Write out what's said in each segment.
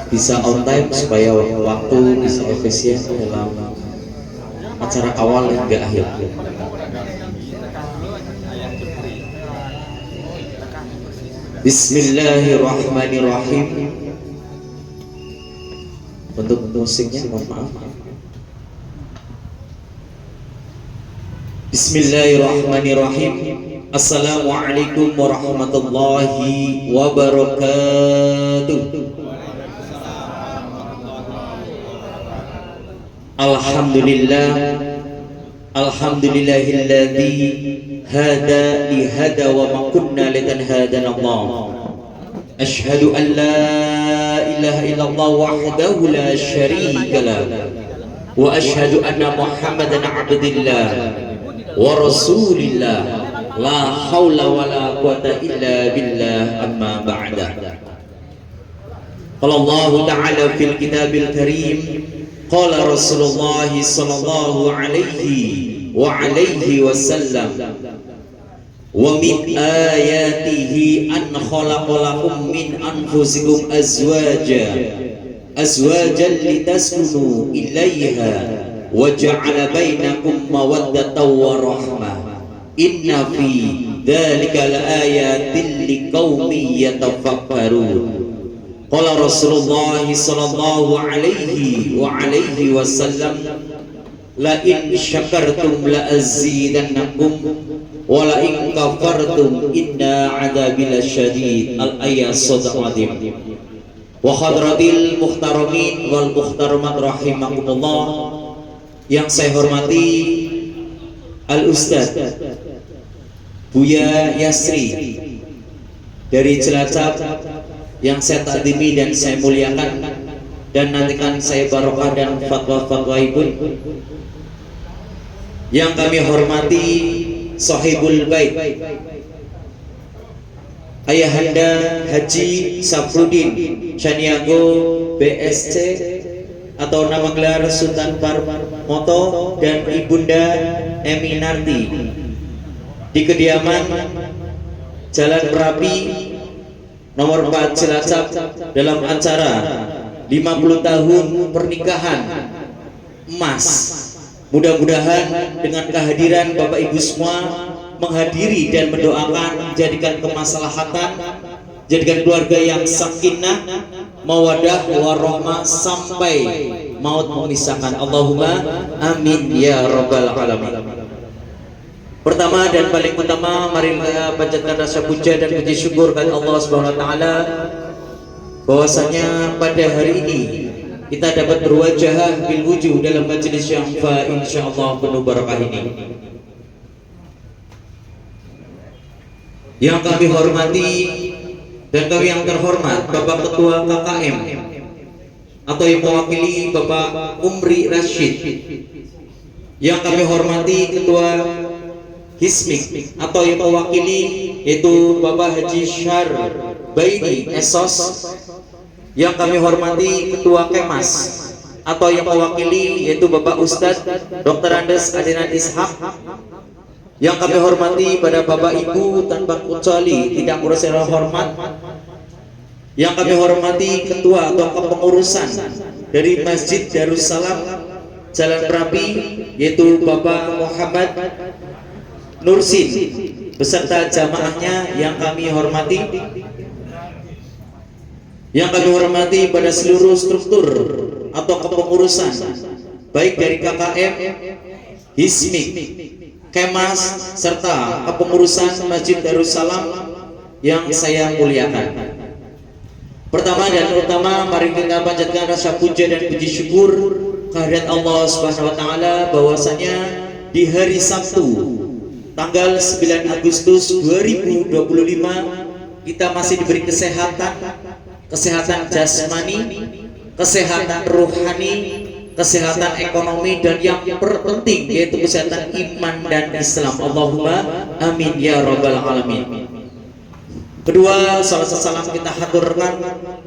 bisa on time supaya waktu bisa efisien dalam acara awal hingga akhir. Bismillahirrahmanirrahim. Untuk musiknya mohon maaf. Bismillahirrahmanirrahim. Assalamualaikum warahmatullahi wabarakatuh. Alhamdulillah, alhamdulillahilladzi hada li hada wa ma kunna litanhadana Allah. Asyhadu an la ilaha illallah wahdahu la syarika lah wa asyhadu anna Muhammadan abdillah wa rasulillah la haula wa la quwata illa billah amma ba'da. Qala Allah ta'ala fil kitabil karim, qala Rasulullah sallallahu alaihi wa alihi wasallam, wa min ayatihi an khalaqalakum min anfusikum azwajan litaskunu ilaiha wa ja'ala bainakum mawaddatan wa rahmah inna fi dzalika laayatin liqaumin yatafakkarun. Qala Rasulullah sallallahu alaihi wa alihi wasallam, la in syakartum la azidannakum wa la in kafartum inna adzabi lasyadid. Al-ayat sadaqatim. Wa hadratil muhtaramin wal muhtaramat rahimakumullah, yang saya hormati Al-Ustaz Buya Yasri dari Cilacap, yang saya takdimi dan saya muliakan, dan nantikan saya barokah dan fatwa-fatwa ibu. Yang kami hormati Sahibul Bait Ayahanda Haji Safrudin Caniago BSC atau nama gelar Sultan Parmoto dan Ibunda Eminarti di kediaman Jalan Merapi nomor 4 Cilacap dalam acara 50 tahun pernikahan emas. Mudah-mudahan dengan kehadiran Bapak Ibu semua menghadiri dan mendoakan, jadikan kemaslahatan, jadikan keluarga yang sakinah, mawadah warahmah sampai maut memisahkan. Allahumma amin ya rabbal alamin. Pertama dan paling utama, mari kita panjatkan rasa puja dan puji syukur kepada Allah Subhanahu wa taala bahwasanya pada hari ini kita dapat berwajah bil wujuh dalam majelis yang fa insyaallah penuh barakah ini. Yang kami hormati dan kami yang terhormat Bapak Ketua KKM atau yang mewakili Bapak Umri Rashid, yang kami hormati Ketua Hismik atau yang mewakili yaitu Bapak Haji Syar Baini Esos, yang kami hormati Ketua Kemas atau yang mewakili yaitu Bapak Ustadz Dr. Andes Adenan Ishak, yang kami hormati pada Bapak Ibu tanpa kecuali tidak merasa hormat, yang kami hormati Ketua atau kepengurusan dari Masjid Darussalam Jalan Merapi yaitu Bapak Muhammad Nursin beserta jamaahnya yang kami hormati, yang kami hormati pada seluruh struktur atau kepengurusan baik dari KKM, Hismik, Kemas serta kepengurusan Masjid Darussalam yang saya muliakan. Pertama dan utama, mari kita panjatkan rasa puja dan puji syukur kehadirat Allah Subhanahu wa taala bahwasanya di hari Sabtu tanggal 9 Agustus 2025 kita masih diberi kesehatan jasmani, kesehatan rohani, kesehatan ekonomi, dan yang terpenting yaitu kesehatan iman dan Islam. Allahumma amin ya rabbal alamin. Kedua, salat salam kita haturkan,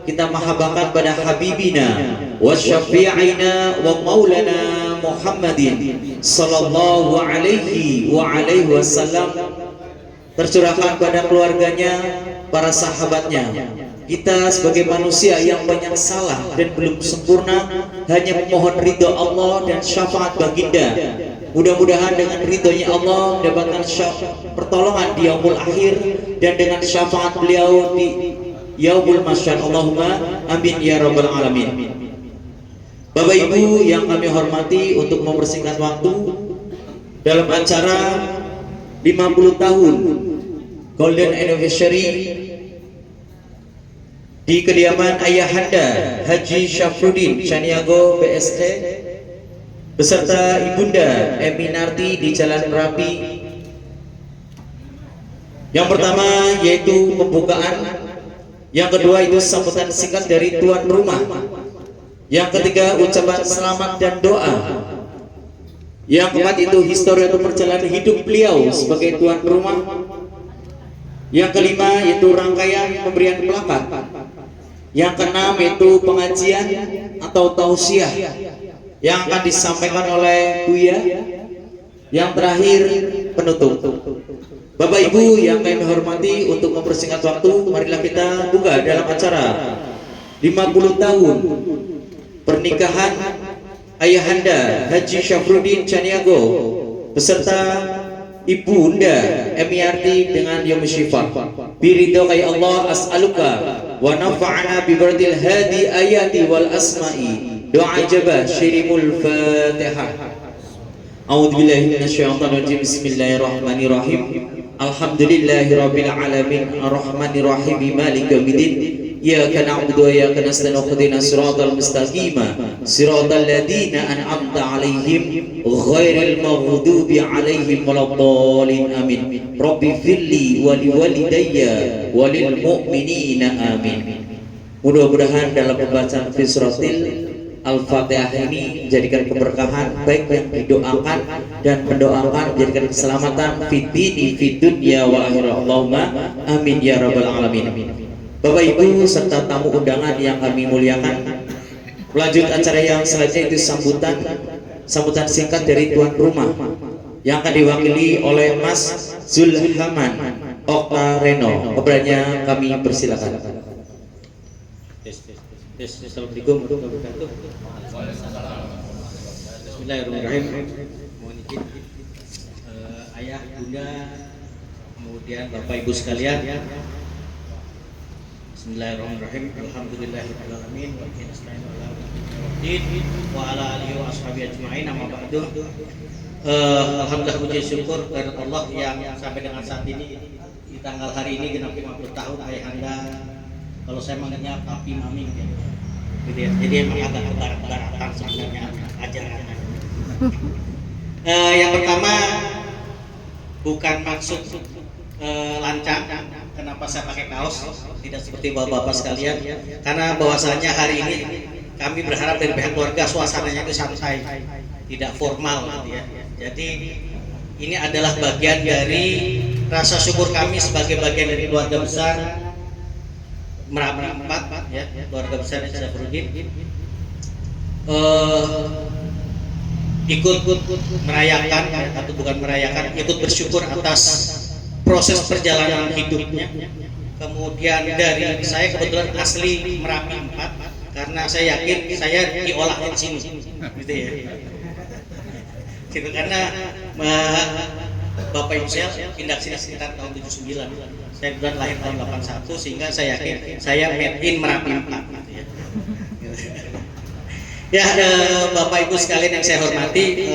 kita mahabbakan pada habibina wa syafi'ina wa maulana Muhammadin sallallahu alaihi wa alihi wasallam, tercurahkan pada keluarganya, para sahabatnya, kita sebagai manusia yang banyak salah dan belum sempurna, hanya memohon ridho Allah dan syafaat baginda. Mudah-mudahan dengan ridhonya Allah mendapatkan pertolongan di yaumul akhir dan dengan syafaat beliau di yaumul masyar. Allahumma amin ya rabbal alamin. Bapak Ibu yang kami hormati, untuk mempersingkat waktu dalam acara 50 tahun Golden Anniversary di kediaman Ayahanda Haji Syafruddin Caniago BSD beserta Ibunda Eminarti di Jalan Merapi. Yang pertama yaitu pembukaan, yang kedua itu sambutan singkat dari tuan rumah, yang ketiga ucapan selamat dan doa, yang keempat itu histori atau perjalanan hidup beliau sebagai tuan rumah, yang kelima yaitu rangkaian pemberian plakat, yang keenam yaitu pengajian atau tausiah yang akan disampaikan oleh Buya, yang terakhir penutup. Bapak Ibu yang kami hormati, untuk mempersingkat waktu, marilah kita buka dalam acara 50 tahun pernikahan Ayahanda Haji Syafruddin Caniago beserta Ibunda Emiarti dengan Yom Syifah. Biridho kay Allah as'aluka wa nafa'ana bi baradil hadi ayati wal asma'i. Doa ijabah syirimul Fatihah. A'udzu billahi minasyaitonir rajim. Bismillahirrahmanirrahim. Alhamdulillahirabbil alamin arrahmanir rahim maliki yaumiddin. Iyyaka na'budu wa iyyaka nasta'in ihdinas siratal mustaqim siratal ladzina an'amta 'alaihim ghairil maghdubi 'alaihim waladdallin amin. Rabbi firli wa liwalidayya walil mu'minina amin. Mudah-mudahan dalam pembacaan suratil Al-Fatihah ini jadikan keberkahan, baik yang didoakan dan mendoakan, jadikan keselamatan fid dini fid dunya wal akhirah. Allahumma amin ya rabbal alamin. Bapak Ibu serta tamu undangan yang kami muliakan, lanjut acara yang selanjutnya itu sambutan singkat dari tuan rumah yang akan diwakili oleh Mas Zulhaman Oktareno. Keberanian kami persilakan. Assalamualaikum warahmatullahi wabarakatuh. Bismillahirrahmanirrahim. Mohon izin ayah, bunda, kemudian bapak ibu sekalian. Bismillahirrahmanirrahim. Alhamdulillahirabbil alamin wa nasta'inu ala umuri wa ala alihi wa ashabihi ajma'in. Amma ba'du. Alhamdulillah, puji syukur kepada Allah yang sampai dengan saat ini, di tanggal hari ini genap 50 tahun Ayahanda. Kalau saya manggilnya papi mami gitu ya. Jadi emang agak kebarat-baratan sebenarnya ajarannya. Yang pertama, bukan maksud lancang kenapa saya pakai kaos, tidak seperti bapak-bapak sekalian, karena bahwasanya hari ini kami berharap dari pihak keluarga suasananya itu santai, tidak formal gitu ya. Jadi ini adalah bagian dari rasa syukur kami sebagai bagian dari keluarga besar Merapi 4 ya, keluarga besar Syafruddin, ikut merayakan atau bukan merayakan, ikut bersyukur atas proses perjalanan hidupnya. Kemudian dari saya kebetulan asli Merapi 4, karena saya yakin saya diolahnya di sini gitu ya. Gitu, karena Bapak Ibu saya pindah sini sekitar tahun 79. Saya bulan lahir tahun 81, sehingga saya yakin saya made in Merapi 4 gitu ya. Ya, Bapak Ibu sekalian yang saya hormati,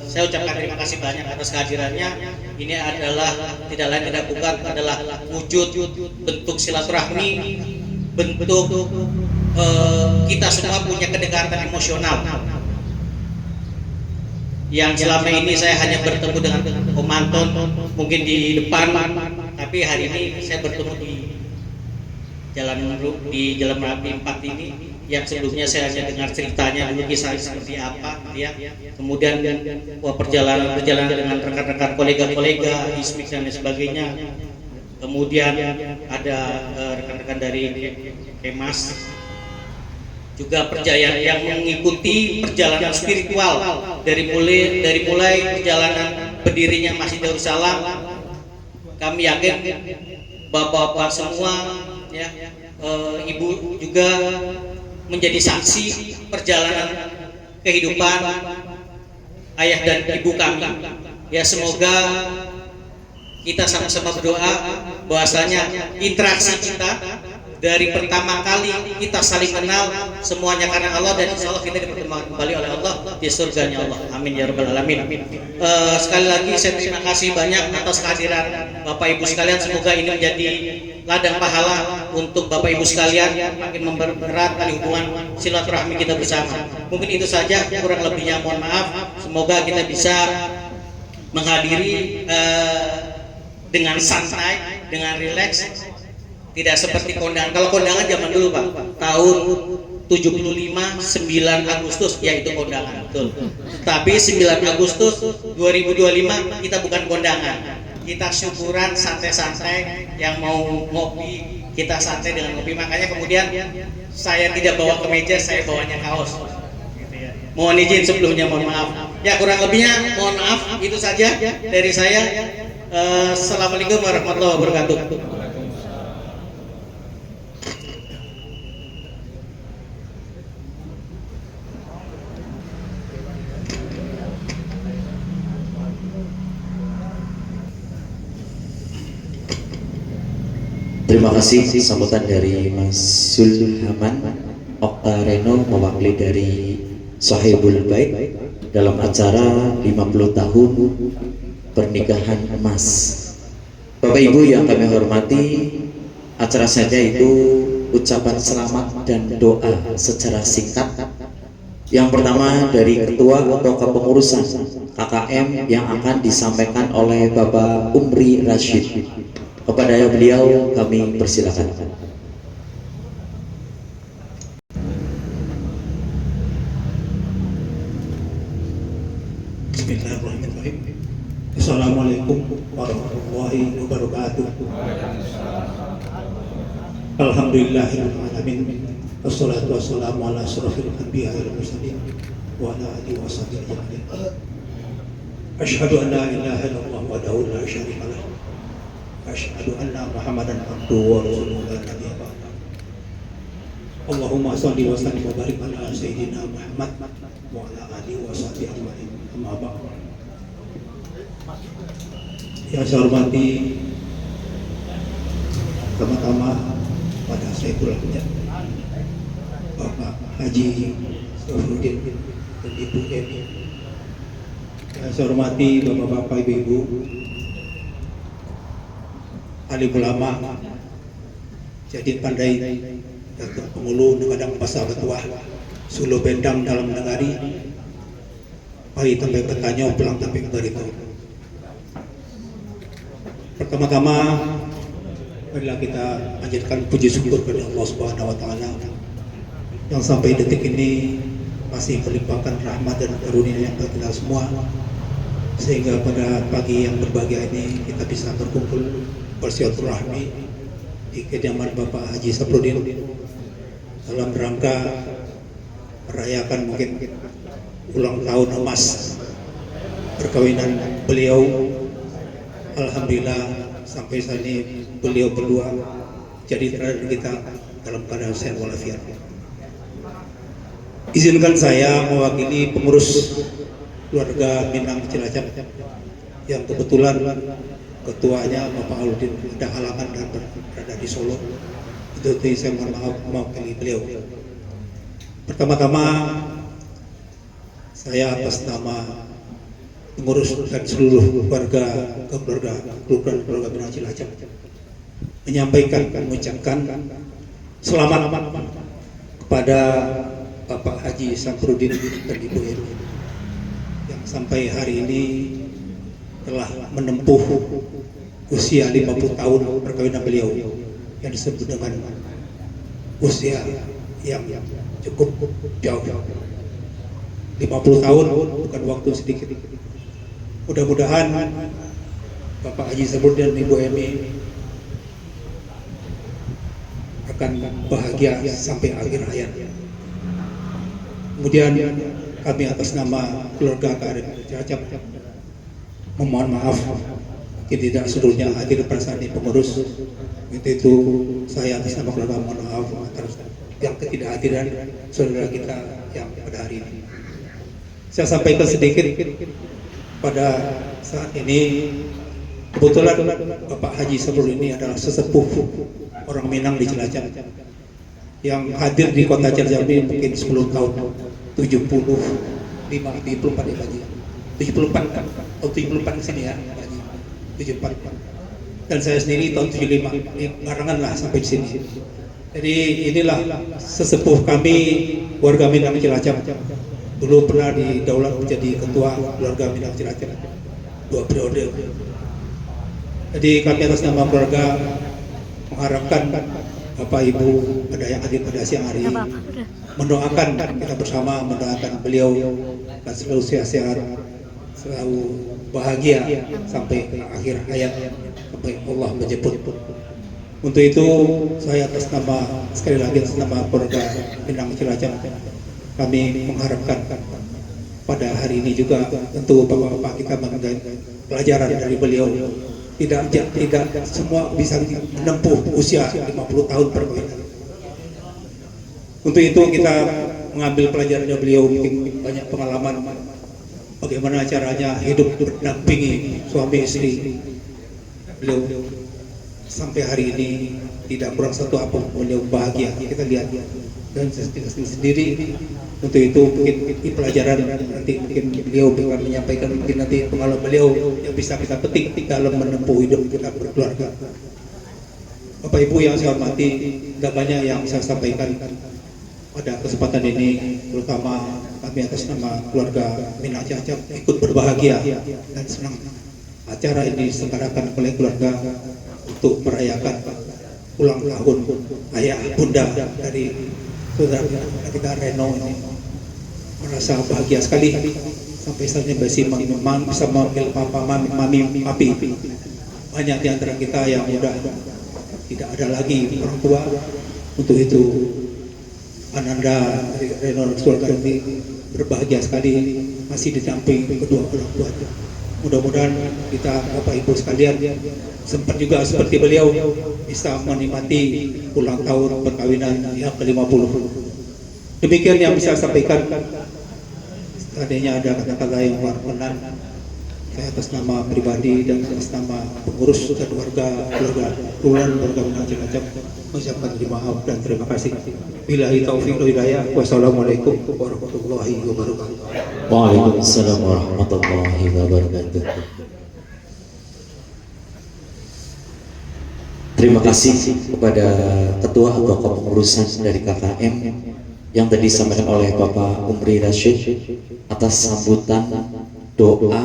saya ucapkan terima kasih banyak atas kehadirannya. Ini adalah tidak lain tidak bukan adalah wujud bentuk silaturahmi, bentuk kita semua punya kedekatan emosional. Yang selama ini saya hanya bertemu dengan Om Anton mungkin di depan, tapi hari ini saya bertemu di Jalan Merapi 4 ini, yang sebelumnya saya hanya dengar ceritanya dulu, kisah seperti apa ya. Kemudian perjalanan dengan rekan-rekan kolega-kolega Ismik dan sebagainya. Kemudian ada rekan-rekan dari Kemas, juga perjalanan yang mengikuti perjalanan spiritual dari mulai perjalanan berdirinya Masjid Darussalam. Kami yakin bapak-bapak semua ya, Ibu juga menjadi saksi perjalanan kehidupan ayah dan ibu kami. Ya, semoga kita sama-sama berdoa bahwasanya interaksi kita dari pertama kali kita saling kenal semuanya karena Allah, dan insya Allah kita dipertemukan kembali oleh Allah di surganya Allah. Amin ya rabbal alamin. Sekali lagi saya terima kasih banyak atas kehadiran Bapak Ibu sekalian. Semoga ini menjadi ladang pahala untuk Bapak Ibu sekalian, makin mempererat tali hubungan silaturahmi kita bersama. Mungkin itu saja, kurang lebihnya mohon maaf. Semoga kita bisa menghadiri dengan santai, dengan rileks, tidak seperti kondangan. Kalau kondangan zaman dulu Pak, tahun 75 9 Agustus yaitu kondangan, betul. Tapi 9 Agustus 2025 kita bukan kondangan. Kita syukuran santai-santai, yang mau ngopi kita santai dengan ngopi. Makanya kemudian saya tidak bawa kemeja, saya bawanya kaos. Mohon izin sebelumnya, mohon maaf. Ya, kurang lebihnya mohon maaf. Itu saja dari saya. Assalamualaikum warahmatullahi wabarakatuh. Terima kasih sambutan dari Mas Zulhaman Oktareno mewakili dari Sahibul Bait dalam acara 50 tahun pernikahan emas. Bapak Ibu yang kami hormati, acara saja itu ucapan selamat dan doa secara singkat. Yang pertama dari Ketua atau Kepengurusan KKM yang akan disampaikan oleh Bapak Umri Rashid. Kepada beliau kami persilakan. Bismillahirrahmanirrahim. Assalamualaikum warahmatullahi wabarakatuh. Alhamdulillahirabbil alamin. Wassalatu wassalamu ala asyrofil anbiya'i wal mursalin wa ala alihi washabihi ajma'in. Asyhadu an la ilaha illallah wahdahu la syarika lah. Asyhadu anna Muhammadan abduhu wa rasuluhu la nabiyya ba'da. Allahumma shalli wa sallim wa barik ala sayyidina Muhammad wa ala alihi wa sahbihi ajma'in. Amma ba'd. Yang saya hormati, pertama-tama pada Saiful Hujat Bapak Haji Sofrudin dan Ibu Emi. Yang saya hormati Bapak-bapak, Ibu-ibu, alim ulama, jadi pandai Datuk Pengulu Negadang Pasar Betua, Sulu Bendang dalam negari, pagi sampai bertanya pulang sampai berito. Pertama-tama marilah kita panjatkan puji syukur kepada Allah Subhanahu wa taala yang sampai detik ini masih melimpahkan rahmat dan karunia yang kita semua, sehingga pada pagi yang berbahagia ini kita bisa berkumpul bersilaturahmi di kediaman Bapak Haji Safrudin dalam rangka merayakan mungkin ulang tahun emas perkawinan beliau. Alhamdulillah sampai saat ini beliau berdua jadi terakhir kita dalam keadaan sehat walafiat. Izinkan saya mewakili pengurus keluarga Minang Cilacap yang kebetulan ketuanya Bapak Aludin ada halangan dan berada di Solo. Itu saya mohon maaf mewakili beliau. Pertama-tama saya atas nama pengurus dan seluruh keluarga Minang Cilacap mengucapkan selamat kepada Bapak Haji Safrudin dan Ibu Emi yang sampai hari ini telah menempuh usia 50 tahun perkawinan beliau yang disebut dengan usia yang cukup jauh. 50 tahun bukan waktu sedikit. Mudah-mudahan Bapak Haji Safrudin dan Ibu Emi akan bahagia sampai akhir hayat. Kemudian kami atas nama keluarga KRM Cilacap memohon maaf tidak seluruhnya hadir pada saat ini pengurus. Itu saya atas nama keluarga mohon maaf atas yang ketidakhadiran saudara kita yang pada hari ini. Saya sampaikan sedikit pada saat ini. Kebetulan Bapak Haji Sabrul ini adalah sesepuh orang Minang di Cilacap yang hadir di kota Jambi mungkin 10 tahun, 74 ya Pak Haji, 74 kan, atau 74 ke sini ya Pak Haji, 74. Dan saya sendiri tahun 75, barengan lah sampai di sini. Jadi inilah sesepuh kami warga Minang Cilacap. Dulu pernah didaulat menjadi ketua keluarga Minang Cilacap 2 periode. Jadi kami atas nama keluarga mengharapkan Bapak Ibu ada yang hadir pada siang hari mendoakan kita bersama, mendoakan beliau dan selalu sehat, selalu bahagia sampai akhir hayat, sampai Allah menjemput. Untuk itu saya atas nama, sekali lagi atas nama keluarga Minang Cilacap, kami mengharapkan pada hari ini juga tentu Bapak-Bapak kita mengambil pelajaran dari beliau. Tidak semua bisa menempuh usia 50 tahun perkawinan. Untuk itu kita mengambil pelajaran dari beliau, mungkin banyak pengalaman bagaimana caranya hidup berdampingi suami istri. Beliau sampai hari ini tidak kurang satu apa, beliau bahagia, kita lihat dan sendiri. Untuk itu mungkin pelajaran nanti mungkin beliau akan menyampaikan, mungkin nanti pengalaman beliau yang bisa kita petik dalam menempuh hidup kita berkeluarga. Bapak Ibu yang saya hormati, tidak banyak yang saya sampaikan pada kesempatan ini, terutama kami atas nama keluarga Minang Cilacap ikut berbahagia dan senang acara ini diselenggarakan oleh keluarga untuk merayakan ulang tahun ayah bunda dari saudara kita Reno ini. Merasa bahagia sekali sampai saatnya bisa memanggil papa, mami, papi. Banyak di antara kita yang sudah tidak ada lagi orang tua. Untuk itu Ananda dari Reno keluarga ini berbahagia sekali masih didamping kedua orang tua. Mudah-mudahan kita Bapak Ibu sekalian sempat juga seperti beliau bisa menikmati ulang tahun perkawinan yang ke-50. Demikian yang bisa saya sampaikan. Tadinya ada kata-kata yang berkenan, saya atas nama pribadi dan atas nama pengurus dan keluarga Minang Cilacap mengucapkan terima maaf dan terima kasih. Billahi taufiq wal hidayah. Wassalamualaikum warahmatullahi wabarakatuh. Waalaikumsalam warahmatullahi wabarakatuh. Terima kasih kepada ketua atau kepengurusan dari KKM yang tadi disampaikan oleh Bapak Umri Rashid atas sambutan doa,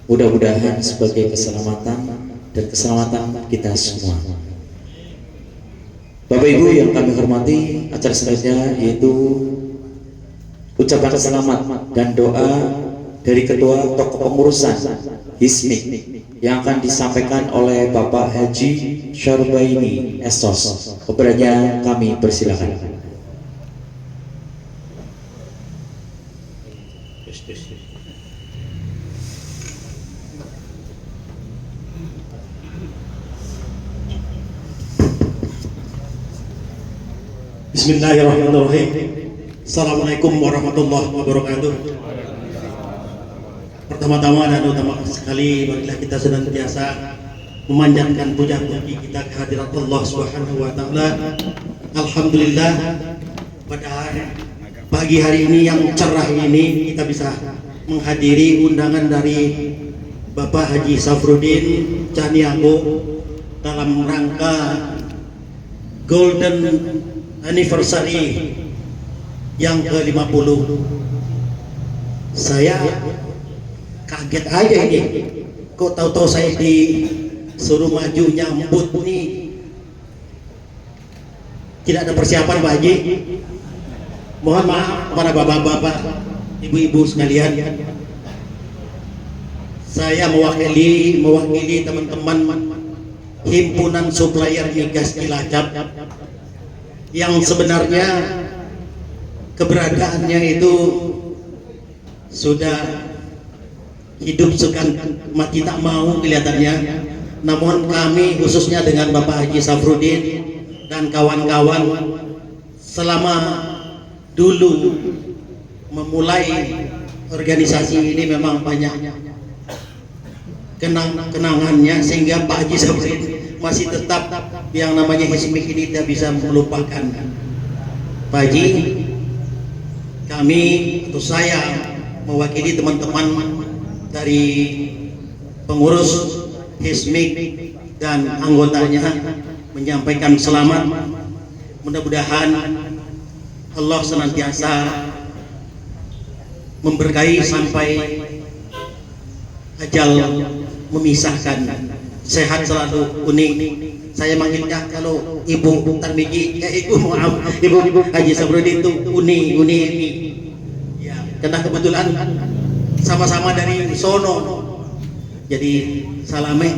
mudah-mudahan sebagai keselamatan dan keselamatan kita semua. Bapak Ibu yang kami hormati, acara selanjutnya yaitu ucapan selamat dan doa dari ketua tokoh pengurusan Hismik yang akan disampaikan oleh Bapak Haji Syarbaini Esos. Kepadanya kami persilakan. Bismillahirrahmanirrahim. Assalamualaikum warahmatullahi wabarakatuh. Pertama-tama dan utama sekali, marilah kita senantiasa memanjatkan puja-puji kita kehadirat Allah Subhanahu wa taala. Alhamdulillah, pada pagi hari ini yang cerah ini kita bisa menghadiri undangan dari Bapak Haji Safruddin Caniago dalam rangka Golden Anniversary yang ke-50. Saya kaget aja ini, kok tahu-tahu saya disuruh maju nyambut nih, tidak ada persiapan Pak Haji. Mohon maaf kepada bapak-bapak, ibu-ibu sekalian, saya mewakili teman-teman himpunan supplier migas Cilacap yang sebenarnya keberadaannya itu sudah hidup segan mati tak mau kelihatannya. Namun kami khususnya dengan Bapak Haji Safrudin dan kawan-kawan selama dulu memulai organisasi ini memang banyak kenangannya, sehingga Pak Haji Safrudin masih tetap yang namanya Hismik ini tidak bisa melupakan. Pak Haji, kami atau saya mewakili teman-teman dari pengurus Hismik dan anggotanya menyampaikan selamat. Mudah-mudahan Allah senantiasa memberkahi sampai ajal memisahkan. Sehat selalu Uni. Saya manggilnya kalau Ibu Tarmiji, Ibu Haji Safrudin itu Uni ya, karena kebetulan sama-sama dari sono. Jadi salame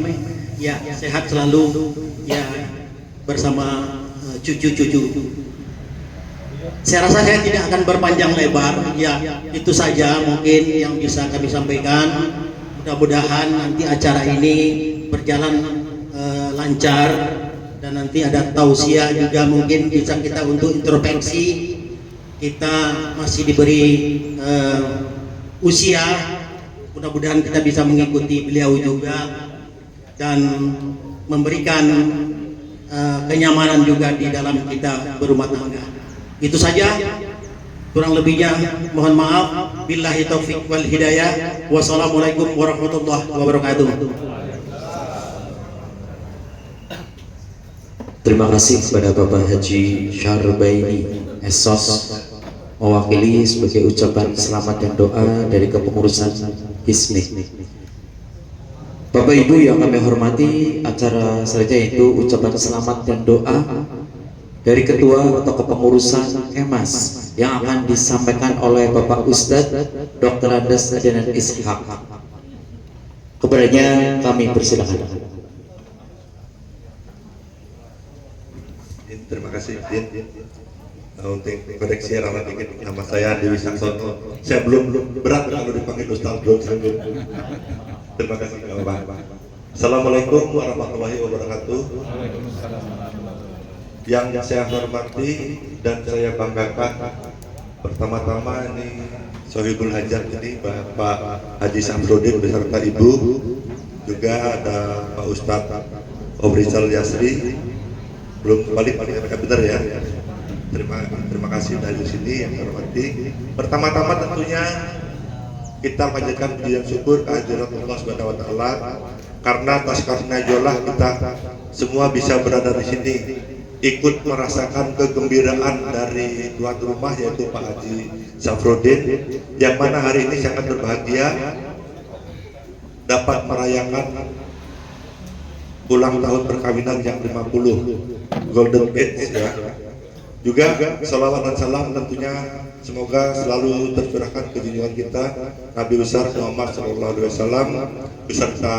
ya, sehat selalu ya bersama cucu-cucu. Saya rasa saya tidak akan berpanjang lebar ya, itu saja mungkin yang bisa kami sampaikan. Mudah-mudahan nanti acara ini berjalan lancar, dan nanti ada tausiah juga mungkin bisa kita untuk introspeksi. Kita masih diberi usia, mudah-mudahan kita bisa mengikuti beliau juga dan memberikan kenyamanan juga di dalam kita berumah tangga. Itu saja, kurang lebihnya mohon maaf. Billahi taufik wal hidayah. Wassalamualaikum warahmatullahi wabarakatuh. Terima kasih kepada Bapak Haji Syarbaini Esos mewakili sebagai ucapan selamat dan doa dari kepengurusan Hismik. Bapak Ibu yang kami hormati, acara selanjutnya itu ucapan selamat dan doa dari Ketua atau Kepengurusan Kemas yang akan disampaikan oleh Bapak Ustadz Dr. Andes Adenan Ishak. Kepadanya kami persilakan. Terima kasih untuk koreksi rama dikit, nama saya Dewi Saksono. Saya belum berat kalau dipanggil Ustaz belum. Terima kasih Bapak. Assalamualaikum warahmatullahi wabarakatuh. Yang saya hormati dan saya banggakan, pertama-tama ini Sohibul Hajat ini Bapak Haji Safrudin beserta Ibu, juga ada Pak Ustadz Obrizal Yasri, belum kembali mereka benar ya. Terima kasih dari sini yang saya hormati. Pertama-tama tentunya kita panjatkan puji dan syukur kehadirat Allah Subhanahu wa taala, karena atas karunia-Nya kita semua bisa berada di sini, ikut merasakan kegembiraan dari tuan rumah yaitu Pak Haji Safrudin, yang mana hari ini sangat berbahagia dapat merayakan ulang tahun perkawinan yang 50 Golden Age ya. Juga salawat dan salam tentunya semoga selalu tercurahkan ke junjungan kita Nabi besar Muhammad SAW beserta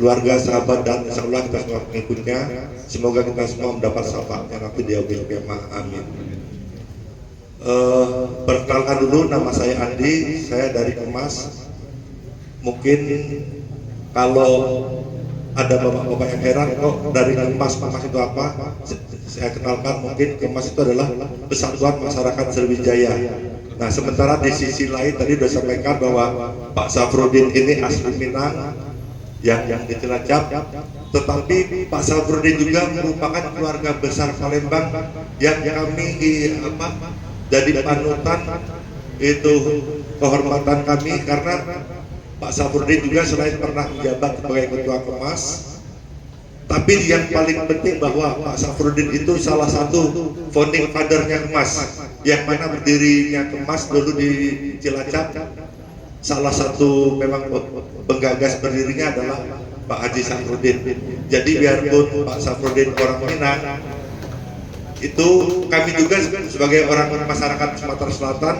keluarga, sahabat, dan insya Allah kita semua pengikutnya. Semoga kita semua mendapat syafaatnya nanti di yaumil qiyamah. Amin. Perkenalkan dulu, nama saya Andi, saya dari Kemas. Mungkin kalau ada bapak-bapak yang heran kok dari Kemas itu apa, saya kenalkan, mungkin Kemas itu adalah Persatuan Masyarakat Sriwijaya. Nah, sementara di sisi lain tadi sudah sampaikan bahwa Pak Safrudin ini asli Minang yang di Cilacap, tetapi Pak Safrudin juga merupakan keluarga besar Palembang yang kami jadi panutan, itu kehormatan kami, karena Pak Safrudin juga selain pernah menjabat sebagai ketua Kemas, tapi yang paling penting bahwa Pak Safrudin itu salah satu founding father-nya Kemas, yang mana berdirinya Kemas dulu di Cilacap. Salah satu memang penggagas berdirinya adalah Pak Haji Safrudin. Jadi biarpun Pak Safrudin orang Minang, itu kami juga sebagai orang masyarakat Sumatera Selatan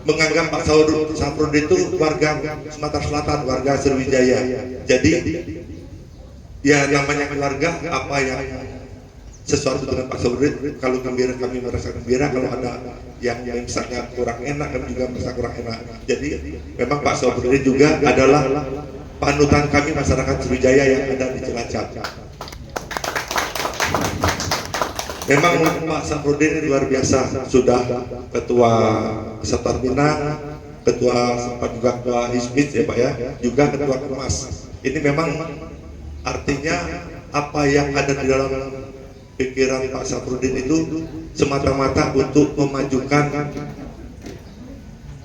menganggap Pak Safrudin itu warga Sumatera Selatan, warga Sriwijaya. Jadi ya namanya keluarga, apa yang sesuatu dengan Pak Sabrudin. Kalau gembira kami merasa gembira, kalau ada yang misalnya kurang enak kami juga merasa kurang enak. Jadi memang Pak Sabrudin juga adalah panutan kami masyarakat Sriwijaya yang ada di Cilacap. Memang Pak Sabrudin luar biasa, sudah ketua Kesatuan Minang, ketua sempat juga ketua Hizbit ya Pak ya, juga ketua Kemas. Ini memang artinya apa yang ada di dalam pikiran Pak Sabrudin itu semata-mata untuk memajukan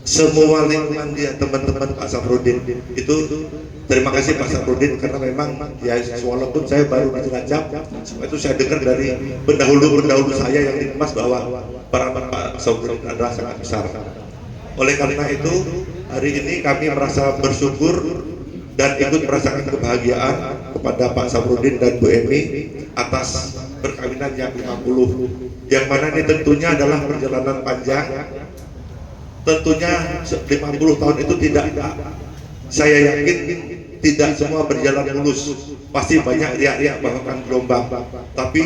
semua lingkungan dia, teman-teman Pak Sabrudin. Itu terima kasih Pak Sabrudin, karena memang ya walaupun saya baru di Cilacap, itu saya dengar dari pendahulu saya yang di Kemas bahwa peran Pak Sabrudin adalah sangat besar. Oleh karena itu hari ini kami merasa bersyukur dan ikut merasakan kebahagiaan kepada Pak Sabrudin dan Bu Emi atas perkawinan yang 50, yang mana ini tentunya adalah perjalanan panjang. Tentunya 50 tahun itu tidak, saya yakin tidak semua berjalan mulus, pasti banyak riak-riak bahkan gelombang. Tapi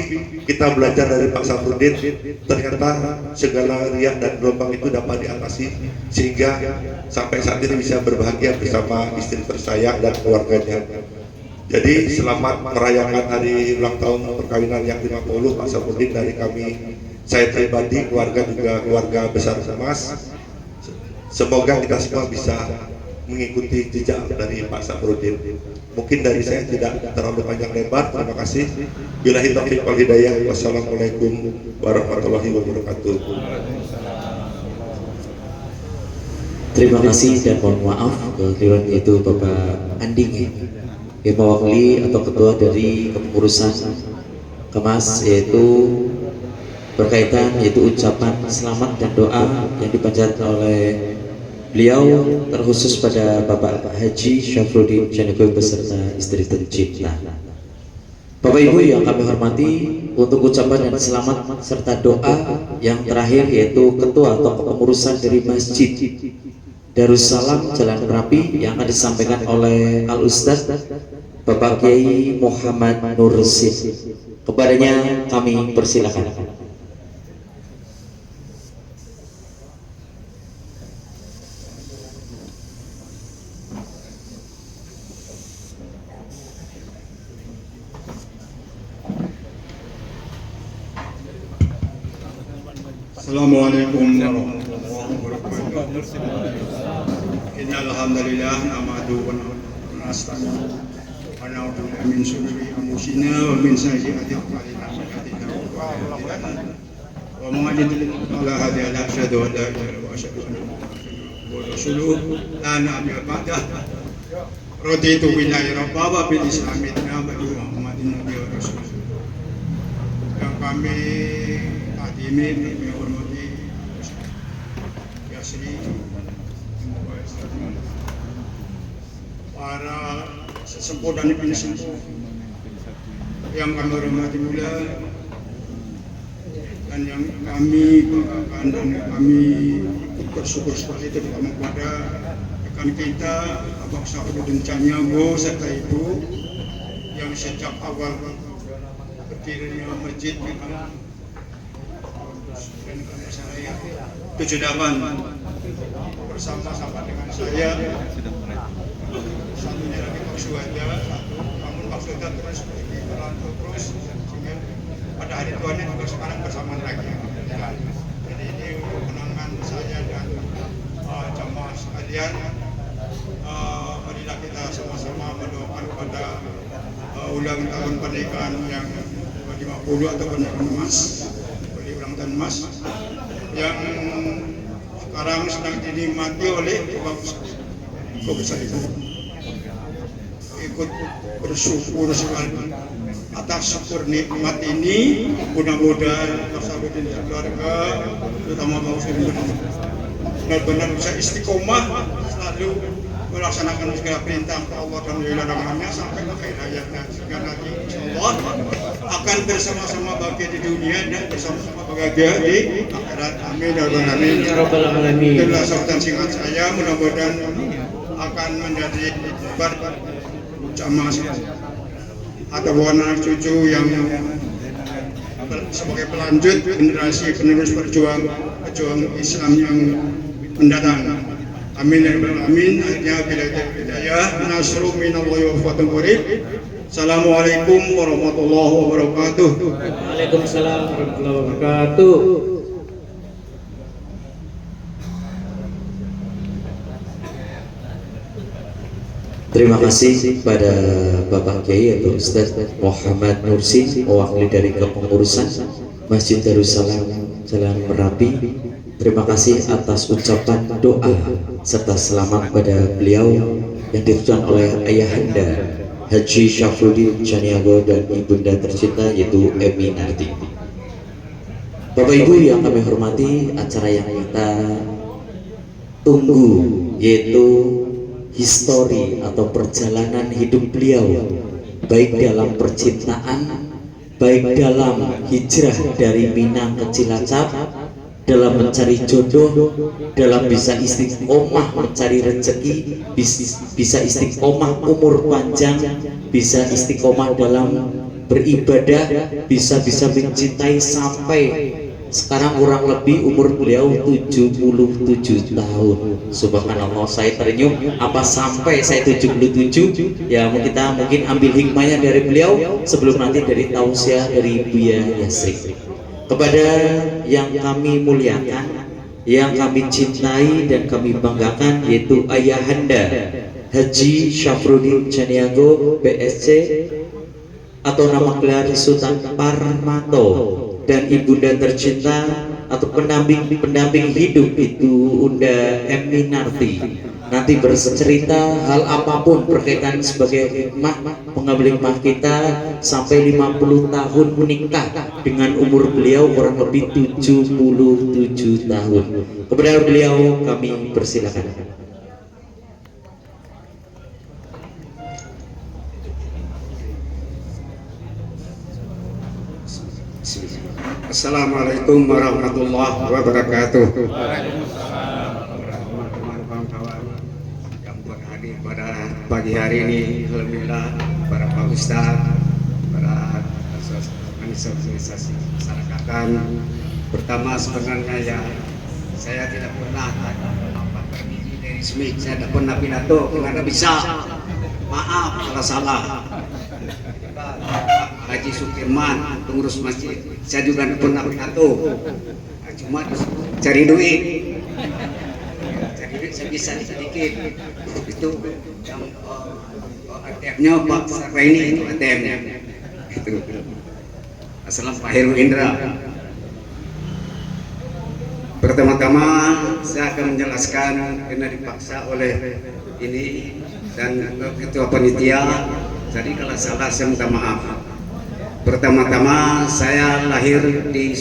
kita belajar dari Pak Sabrudin, ternyata segala riak dan gelombang itu dapat diatasi sehingga sampai saat ini bisa berbahagia bersama istri tersayang dan keluarganya. Jadi selamat merayakan hari ulang tahun perkawinan yang 50 Pak Sabrudin dari kami, saya pribadi, keluarga juga keluarga besar Kemas. Semoga kita semua bisa mengikuti jejak dari Pak Sabrudin. Mungkin dari saya tidak terlalu panjang lebar. Terima kasih. Billahi taufiq wal hidayah. Wassalamualaikum warahmatullahi wabarakatuh. Terima kasih dan mohon maaf kekeliruan yaitu Bapak Anding yang mewakili atau ketua dari kepengurusan Kemas, yaitu berkaitan yaitu ucapan selamat dan doa yang dipanjatkan oleh beliau terkhusus pada Bapak Haji Syafruddin Janikoy beserta istri tercinta. Bapak Ibu yang kami hormati, untuk ucapan dan selamat serta doa yang terakhir yaitu ketua atau kepengurusan dari Masjid Darussalam Jalan Merapi yang akan disampaikan oleh Al Ustadz Bapak Kiai Muhammad Nur Rasid. Kepadanya kami persilakan. Assalamualaikum warahmatullahi wabarakatuh. Innal hamdalillah nahmaduhu wa nasta'inuhu wa na'udzu billahi min shururi anfusina wa min sayyiati a'malina. Wa man yudlil fala hadiya lahu, asyhadu an la ilaha illallah wa asyhadu anna Muhammadan rasulullah la nabiyya ba'dah. Raditu billahi rabban wa bil islami dinan wa bi Muhammadin nabiyyan wa rasulullah. Yang kami ini menghormati Yasri, para sesepuh dan ibu sesepuh yang kami hormati pula, dan yang kami banggakan dan kami ikut bersyukur seperti itu terutama kepada rekan kita Abang Sahrudin Canyago serta ibu yang sejak awal berdirinya masjid saya 78 bersama-sama dengan saya, satunya lagi Pak Suhada, namun Pak Suhada terus berlanjut terus sehingga pada hari tuanya juga sekarang bersama lagi. Jadi ini kenangan saya dan jamaah sekalian. Marilah kita sama-sama mendoakan pada ulang tahun pernikahan yang 50 atau pernikahan emas, ulang tahun emas yang sekarang sedang dinikmati oleh Bapak besar itu. Ikut bersyukur sekali atas syukur nikmat ini. Mudah-mudahan Pak Sabrudin dan keluarga, terutama Pak Sabrudin, benar-benar bisa istiqomah selalu melaksanakan segala perintah Allah dan larangannya sampai ke akhir hayatnya, sehingga nanti insyaallah akan bersama-sama bahagia di dunia dan bersama-sama bahagia di akhirat. Amin ya rabbal alamin. Itulah sambutan singkat saya, mudah-mudahan akan menjadi bar jamaah atau anak cucu yang sebagai pelanjut generasi penerus pejuang Islam yang mendatang. Amin ya rabbal alamin. Akhirnya bila hidayah nasru minallahi wa fatun qarib. Assalamualaikum warahmatullahi wabarakatuh. Waalaikumsalam warahmatullahi wabarakatuh. Terima kasih pada Bapak Kiai atau Ustaz Muhammad Nursi, mewakili dari kepengurusan Masjid Darussalam Jalan Merapi. Terima kasih atas ucapan doa serta selamat pada beliau yang ditujukan oleh Ayahanda Haji Syafruddin Caniago dan ibunda tercinta yaitu Emi Narti. Bapak Ibu yang kami hormati, acara yang kita tunggu yaitu histori atau perjalanan hidup beliau, baik dalam percintaan, baik dalam hijrah dari Minang ke Cilacap, dalam mencari jodoh, dalam bisa istiqomah mencari rezeki, bisa istiqomah umur panjang, bisa istiqomah dalam beribadah, bisa mencintai sampai sekarang kurang lebih umur beliau 77 tahun. Subhanallah, saya terenyuh apa sampai saya 77. Ya kita mungkin ambil hikmahnya dari beliau sebelum nanti dari tausiah dari Buya Yasri. Kepada yang kami muliakan, yang kami cintai dan kami banggakan yaitu Ayahanda Haji Syafruddin Caniago PSC atau nama gelar Sultan Parmanto, dan ibunda tercinta atau pendamping hidup itu Unda Emi Narti. Nanti bercerita hal apapun berkaitan sebagai hikmah pengambil hikmah kita sampai 50 tahun menikah dengan umur beliau kurang lebih 77 tahun. Kepada beliau kami persilakan. Assalamualaikum warahmatullahi wabarakatuh. Yang berhadir pada pagi hari ini, alhamdulillah para Pak Ustaz, para organisasi masyarakatan. Pertama sebenarnya ya saya tidak pernah apa berdiri dari SMIC, saya tidak pernah pidato, tidak bisa. Maaf kalau salah. Haji Sukirman, pengurus masjid, saya juga tidak pernah pidato, cuma cari duit. Cari duit saya bisa sedikit. Itu yang ATM-nya Pak Sarwaini, itu ATM-nya. Itu. Assalamualaikum Pak Heru Indra. Pertama-tama saya akan menjelaskan karena dipaksa oleh ini dan ketua panitia. Jadi kalau salah saya minta maaf. Pertama-tama saya lahir di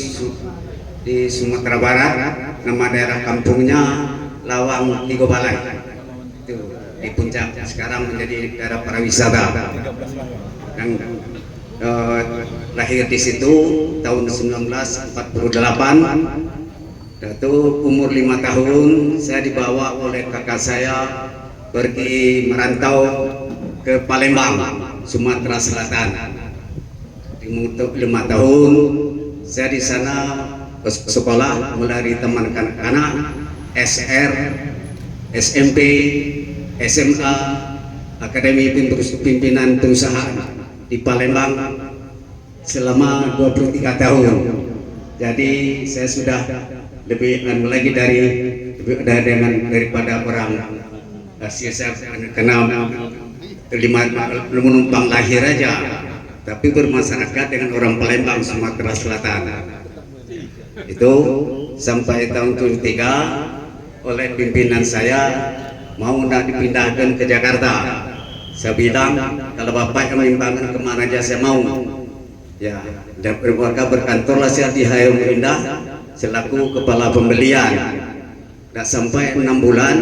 Sumatera Barat, nama daerah kampungnya Lawang Tigo Balai, itu di puncak. Sekarang menjadi daerah pariwisata. Dan lahir di situ tahun 1948. Itu umur 5 tahun saya dibawa oleh kakak saya pergi merantau ke Palembang, Sumatera Selatan. Untuk 5 tahun saya di sana sekolah mulai teman anak-anak SR, SMP, SMA, Akademi Pimpinan Perusahaan di Palembang selama 23 tahun. Jadi saya sudah lebih lagi daripada orang saya kenal menumpang lahir aja, tapi bermasyarakat dengan orang Palembang, Sumatera Selatan. Itu sampai tahun 73 oleh pimpinan saya mau dipindahkan ke Jakarta. Saya bilang kalau bapak yang menimbangkan kemana aja saya mau. Ya, dan keluarga berkantorlah saya di Hayam Indah selaku kepala pembelian. Tidak sampai 6 bulan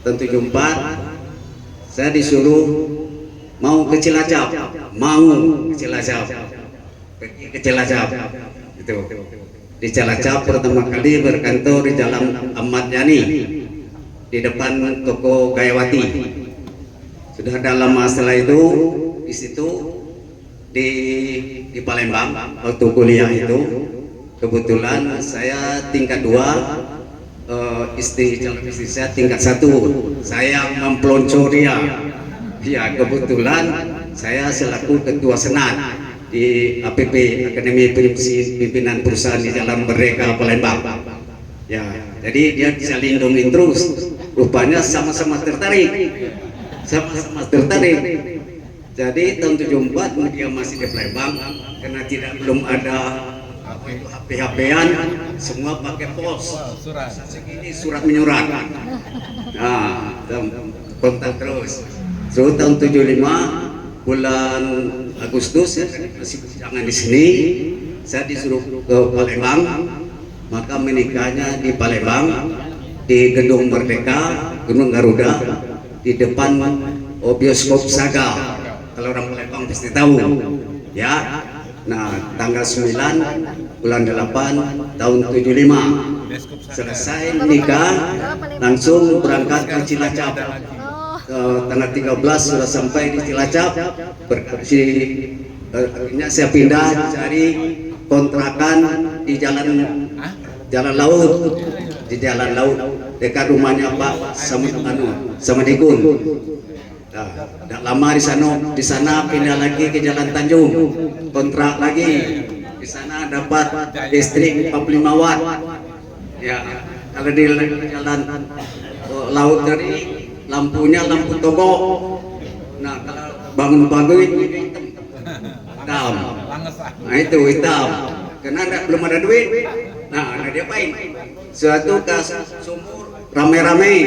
tahun 74 saya disuruh mau ke Cilacap, pergi ke Cilacap. Itu di Cilacap pertama kali berkantor di Jalan Ahmad Yani di depan toko Gayawati. Sudah ada lama setelah itu di situ di Palembang waktu kuliah itu. Kebetulan saya tingkat 2, calon istri saya tingkat 1. Saya mempelonco dia. Ya, kebetulan saya selaku ketua senat di APP, Akademi Pimpinan Perusahaan di Jalan Merdeka Palembang. Ya, jadi dia bisa lindungi terus. Rupanya sama-sama tertarik. Jadi tahun 74 dia masih di Palembang karena belum ada HP-an, semua pakai pos. Segini surat menyurat. Nah, kontak terus. So tahun 75 bulan Agustus saya masih jangan di sini, saya disuruh ke Palembang, maka menikahnya di Palembang di Gedung Merdeka, Gedung Garuda, di depan bioskop Saga. Kalau orang Palembang pasti tahu, ya. Nah, tanggal 9 bulan 8 tahun 75 selesai nikah, langsung berangkat ke Cilacap. Tanggal 13 sudah sampai di Cilacap. Akhirnya saya pindah cari kontrakan di jalan laut, dekat rumahnya Pak Samadikun. Tidak lama di sana pindah lagi ke Jalan Tanjung, kontrak lagi. Di sana dapat listrik 45 watt. Ya, kalau di jalan laut tadi lampunya lampu togok. Nah, kalau bangun-bangun hitam. Nah, itu hitam. Karena belum ada duit. Nah, ada dia apain? Suatu ke sumur rame-rame.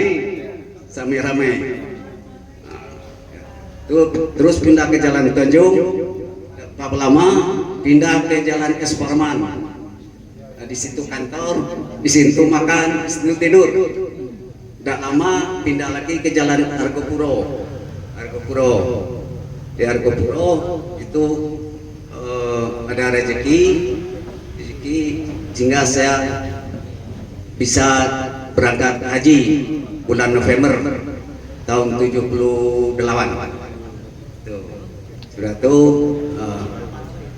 Terus pindah ke Jalan Tanjung, berapa lama pindah ke Jalan Es Parman. Nah, di situ kantor, di situ makan, di situ tidur. Tidak lama pindah lagi ke Jalan Argopuro. Di Argopuro itu ada rezeki sehingga saya bisa berangkat haji bulan November tahun 78. Sudah tuh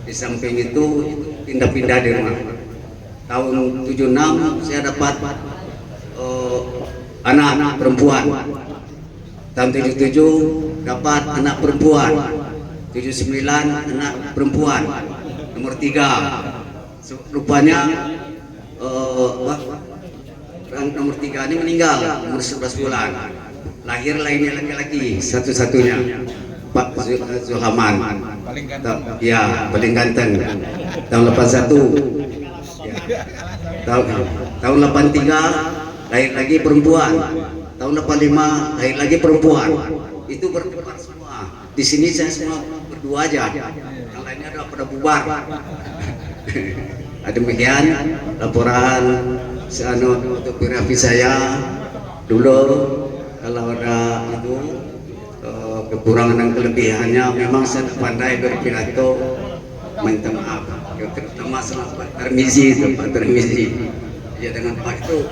di samping itu pindah-pindah di rumah. Tahun 76 saya dapat anak perempuan. Tahun 77 dapat anak perempuan. 79 anak perempuan. Nomor 3. Rupanya nomor 3 ini meninggal umur 11 bulan. Lahir lainnya laki-laki satu-satunya. Pak Zulhaman, ya paling ganteng. Tahun 81, ya. Tahun 83 lahir lagi perempuan. Tahun 85 lahir lagi perempuan. Itu berbubar semua. Di sini saya semua berdua aja. Yang lainnya ada pada bubar. Demikian laporan autobiografi saya dulu. Kalau ada itu kekurangan dan kelebihannya, memang saya pandai berpidato, minta maaf, terutama sama Pak Tarmizi itu, ya dengan Pak itu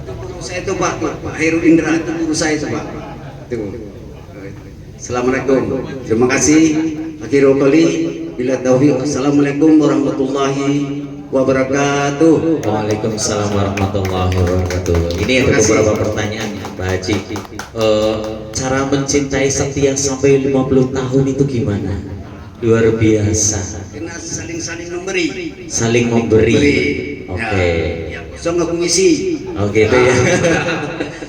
guru saya itu Pak Heru Indra, itu guru saya itu Pak. Assalamualaikum, terima kasih. Akhirul qali, bila taufiq. Assalamualaikum warahmatullahi wabarakatuh. Waalaikumsalam warahmatullahi wabarakatuh. Ini ada beberapa pertanyaan Pak Haji. Cara mencintai setia sampai 50 tahun itu gimana? Luar biasa. Karena saling memberi. Saling memberi. Oke. Ya, kosong aku ngisi. Oh gitu ya.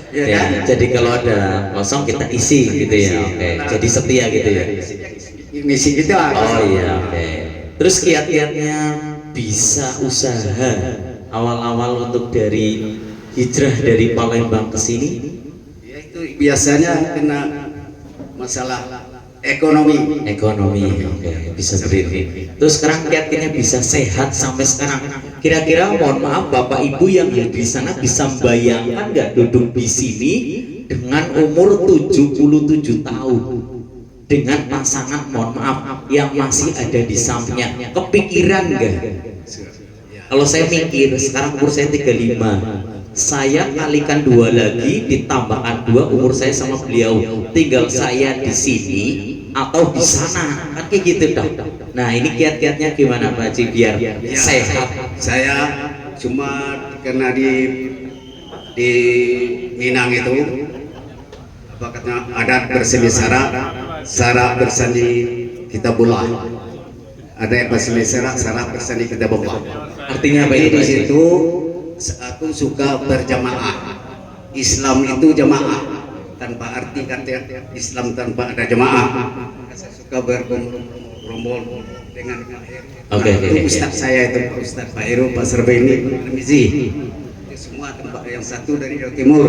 Ya, Ya, kan? jadi kalau ada kosong kita isi gitu ya. Oke. Jadi setia gitu ya. Ngisi gitu lah. Oh iya, oke. Terus kiat-kiatnya bisa usaha awal-awal untuk dari hijrah dari Palembang ke sini? Ya, itu biasanya kena masalah ekonomi. Oke, bisa berdiri. Terus sekarang kiat-kiatnya bisa sehat sampai sekarang. Kira-kira mohon maaf Bapak Ibu yang ada di sana bisa membayangkan nggak duduk di sini dengan umur 77 tahun dengan pasangan mohon maaf yang masih ada di sampingnya, kepikiran nggak? Kalau saya mikir sekarang umur saya 35, saya kalikan 2 lagi ditambahkan 2, umur saya sama beliau, tinggal saya di sini atau di sana, kan kayak gitu dong. Nah ini kiat-kiatnya gimana Pak Haji biar sehat? Saya cuma karena di Minang itu apa katanya adat berseni syarat berseni kita bulah. Ada yang berseni syarat berseni kita bulah. Artinya apa Jadi itu di Pak Haji? situ aku suka berjamaah. Islam itu jamaah, tanpa arti kata Islam tanpa ada jamaah. Saya suka bergerombol dengan Pak Heru. Oke. Itu Ustaz saya itu Ustaz Pak Heru, Pak Serbaini, Mizi. Itu semua tempat yang satu dari Jawa Timur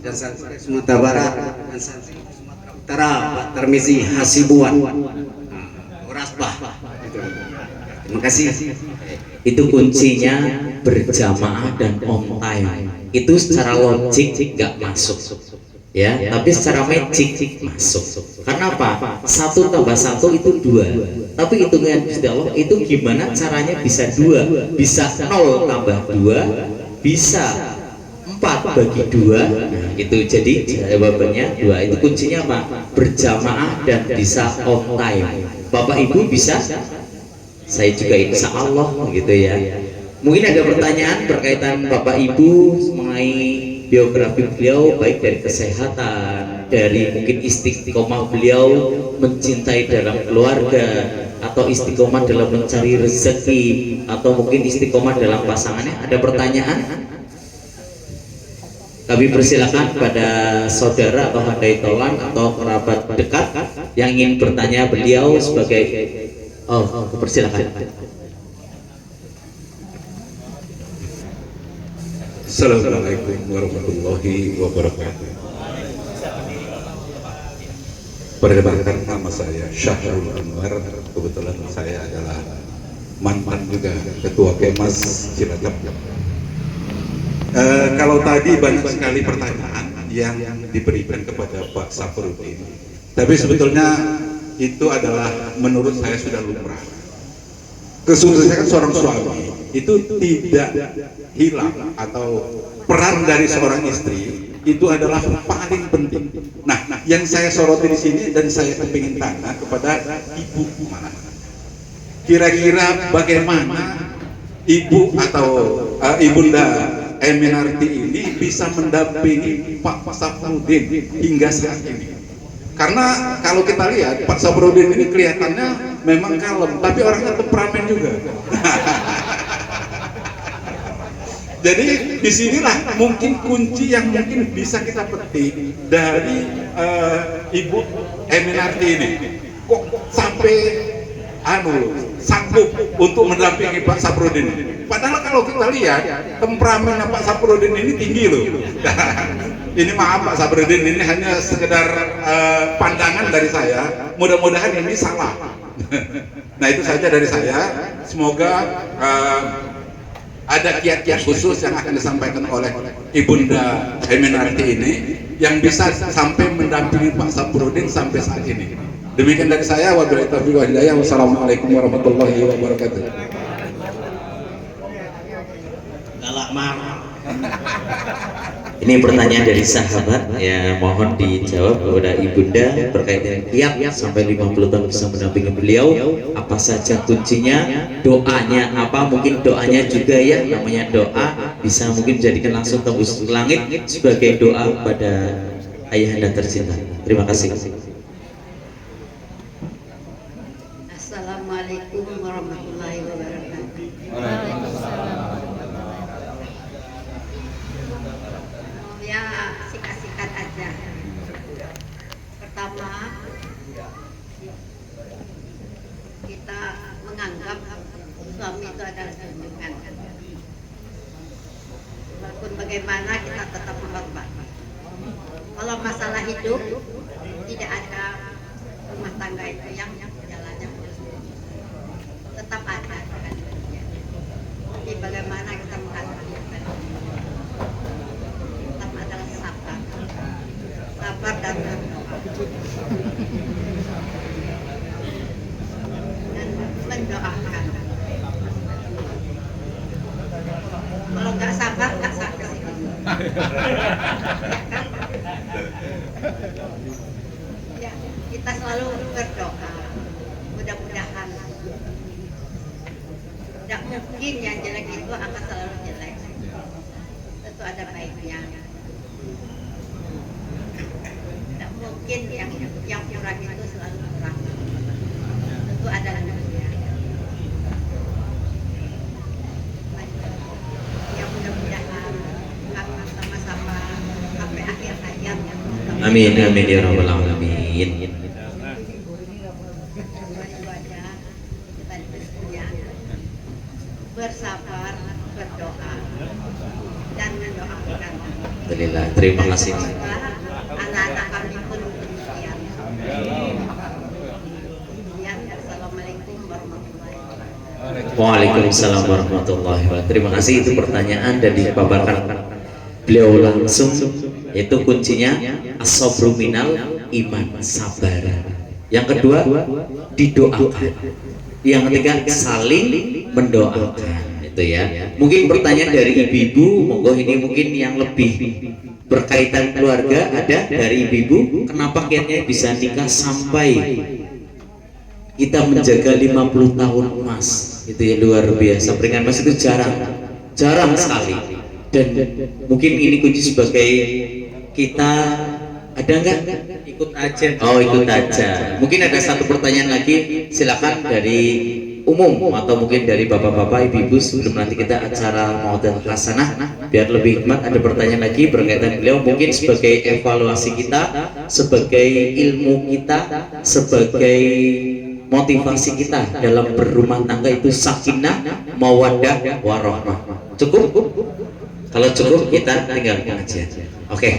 dan satu dari Sumatera Barat dan satu dari Sumatera Utara, Pak Termizi Hasibuan. Orasbah. Itu. Terima kasih. Itu kuncinya berjamaah dan on time. Itu secara logik nggak masuk, ya. Tapi secara magic masuk. Karena apa? 1 tambah 1 itu 2. Tapi hitungan Gusti Allah itu gimana caranya bisa 2? Bisa 0 tambah 2, bisa 4 bagi 2. Nah, itu jadi jawabannya 2. Itu kuncinya apa? Berjamaah dan bisa on time. Bapak Ibu bisa? Saya juga insya Allah gitu ya. Mungkin ada pertanyaan berkaitan Bapak Ibu mengenai biografi beliau, baik dari kesehatan, dari mungkin istiqomah beliau mencintai dalam keluarga, atau istiqomah dalam mencari rezeki, atau mungkin istiqomah dalam pasangannya. Ada pertanyaan? Kami persilakan pada saudara atau handai tolan atau kerabat dekat yang ingin bertanya beliau sebagai persilakan. Assalamualaikum warahmatullahi wabarakatuh. Perkenalkan, nama saya Syahrul Anwar. Kebetulan saya adalah mantan juga ketua Kemas Cilacap. Kalau tadi banyak sekali pertanyaan yang diberikan kepada Pak Saprudin, tapi sebetulnya itu adalah menurut saya sudah lumrah. Kesuksesan seorang suami itu tidak hilang, atau peran dari seorang istri itu adalah paling penting. Nah, yang saya soroti di sini dan saya kepingin tanya kepada ibu, kira-kira bagaimana ibu atau ibunda Eminarti ini bisa mendampingi Pak Saprudin hingga saat ini? Karena kalau kita lihat Pak Saprudin ini kelihatannya memang kalem, tapi orangnya temperamen juga. Jadi disinilah mungkin kunci yang mungkin bisa kita petik dari Ibu Eminarti ini. Kok sampai sanggup untuk mendampingi Pak Saprudin? Padahal kalau kita lihat temperamen Pak Saprudin ini tinggi loh. Ini maaf Pak Saprudin, ini hanya sekedar pandangan dari saya. Mudah-mudahan ini salah. Nah itu saja dari saya. Semoga ada kiat-kiat khusus yang akan disampaikan oleh Ibunda Eminarti ini yang bisa sampai mendampingi Pak Saprudin sampai saat ini. Demikian dari saya. Wabillahi taufiq wal hidayah. Wassalamualaikum warahmatullahi wabarakatuh. Galak marah. Ini pertanyaan dari sahabat, ya mohon dijawab kepada ibunda berkaitan kiat sampai 50 tahun bisa mendampingi beliau. Apa saja kuncinya, doanya apa? Mungkin doanya juga ya, namanya doa bisa mungkin jadikan langsung tembus ke langit sebagai doa pada ayahanda tercinta. Terima kasih. Assalamualaikum warahmatullahi wabarakatuh. Ya sikat-sikat aja. Pertama, kita menganggap suami itu adalah junjungan. Walaupun bagaimana kita tetap menghormat. Kalau masalah hidup tidak ada rumah tangga itu yang jalannya mulus. Tetap ada. Tapi bagaimana kita menghadapi adalah sabar dan berdoa dan mendoakan. Kalau nggak sabar nggak sampai sini. Ya, kita selalu berdoa. Mudah-mudahan tidak mungkin yang jelek itu akan selalu jelek. Tentu ada baiknya. Tidak mungkin yang kurang itu selalu kurang. Tentu ada lebihnya. Ya mudah-mudahan akan sama-sama sampai akhir hayat. Amin amin ya rabbal alamin. Bersabar, berdoa, dan mendoakan. Alhamdulillah, terima kasih. Semoga anak-anak kami pun demikian. Demikian, assalamualaikum warahmatullahi wabarakatuh. Waalaikumsalam warahmatullahi wabarakatuh. Terima kasih, itu pertanyaan dan dipaparkan beliau langsung, yaitu kuncinya as-sabru minal iman, sabar. Yang kedua, didoakan. Yang ketiga, saling mendoakan. Itu ya. Mungkin pertanyaan dari ibu-ibu, monggo ini mungkin yang lebih berkaitan keluarga ada dari ibu-ibu. Kenapa kiatnya bisa nikah sampai kita menjaga 50 tahun emas? Itu ya luar biasa. Pernikahan emas itu jarang sekali. Dan mungkin ini kunci sebagai kita ada nggak? Ikut aja. Oh, ikut aja. Mungkin ada satu pertanyaan lagi, silakan dari umum atau mungkin dari bapak-bapak, ibu-ibu sebelum nanti kita acara Mawaddah Hasanah. Biar lebih hikmat, ada pertanyaan lagi berkaitan beliau, mungkin sebagai evaluasi kita, sebagai ilmu kita, sebagai motivasi kita dalam berumah tangga itu sakinah, mawaddah, warahmah. Cukup? Kalau cukup kita tinggal pengajian. Oke.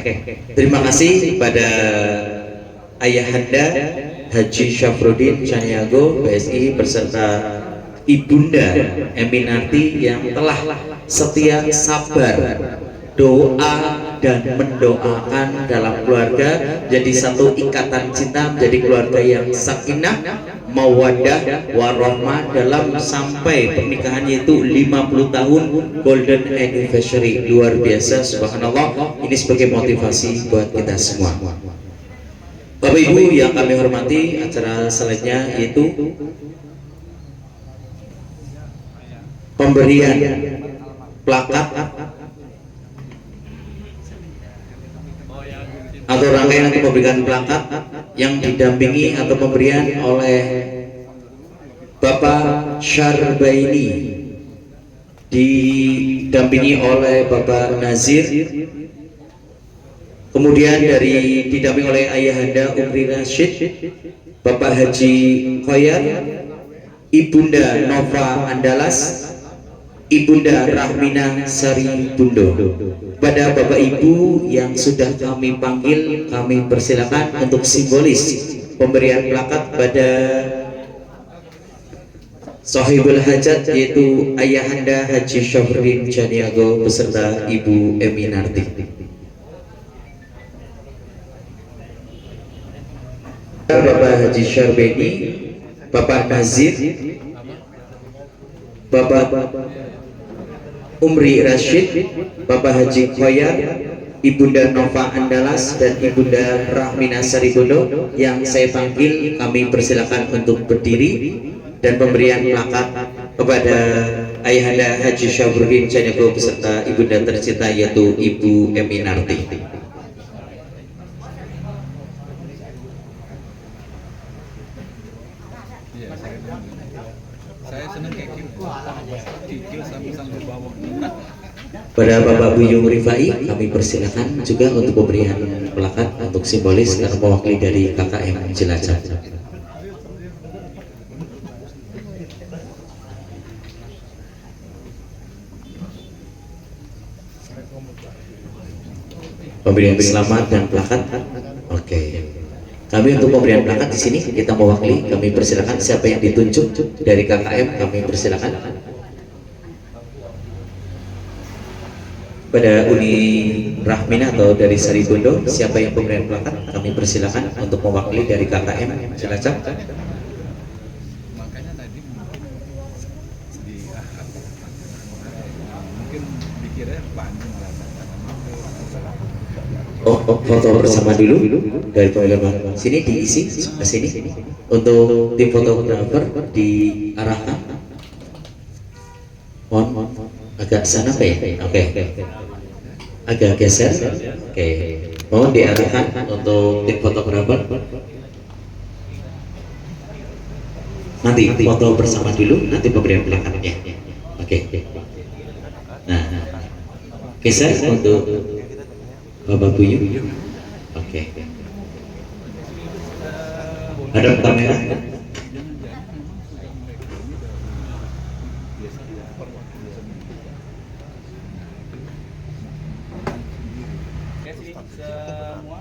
Terima kasih pada Ayahanda Haji Syafruddin Caniago PSI beserta Ibunda Eminarti yang telah setia sabar doa dan mendoakan dalam keluarga jadi satu ikatan cinta, menjadi keluarga yang sakinah, mawaddah, warahmah dalam sampai pernikahannya itu 50 tahun golden anniversary. Luar biasa, subhanallah. Ini sebagai motivasi buat kita semua. Bapak Ibu yang kami hormati, acara selanjutnya yaitu pemberian plakat atau rangkaian untuk memberikan plakat yang didampingi atau pemberian oleh Bapak Syarbaini, didampingi oleh Bapak Nazir, kemudian didampingi oleh Ayahanda Umri Rashid, Bapak Haji Khoyar, Ibunda Nova Andalas, Ibunda Rahmina Sari Bundo. Pada Bapak Ibu yang sudah kami panggil, kami persilakan untuk simbolis pemberian plakat pada Sahibul Hajat, yaitu Ayahanda Haji Syafruddin Caniago beserta Ibu Eminarti. Bapak Haji Syarbeni, Bapak Nazir, Bapak Umri Rashid, Bapak Haji Khoyar, Ibunda Nova Andalas, dan Ibunda Rahmina Saribondo yang saya panggil, kami persilakan untuk berdiri dan pemberian plakat kepada Ayahanda Haji Syafruddin Caniago beserta Ibunda tercinta yaitu Ibu Eminarti. Pada Bapak Buyung Rifai, kami persilakan juga untuk pemberian plakat untuk simbolis karena mewakili dari KKM Cilacap. Pemberian selamat dan plakat. Oke. Kami untuk pemberian plakat di sini kita mewakili, kami persilakan siapa yang ditunjuk dari KKM, kami persilakan. Pada Uni Rahmina atau dari Saribondo, siapa yang pemberian plakat, kami persilakan untuk mewakili dari KKM Cilacap. Makanya tadi mungkin dikira panjang lah, foto bersama dulu dari pengelola sini diisi ke sini untuk tim fotografer diarahkan. Mohon agak sana Pak ya. Oke. Agak geser. Oke. Mohon diarahkan untuk tim fotografer. Nanti foto bersama dulu, nanti pemberian belakangnya. Oke. Nah, geser untuk Bapak Buyu. Oke. Ada kamera?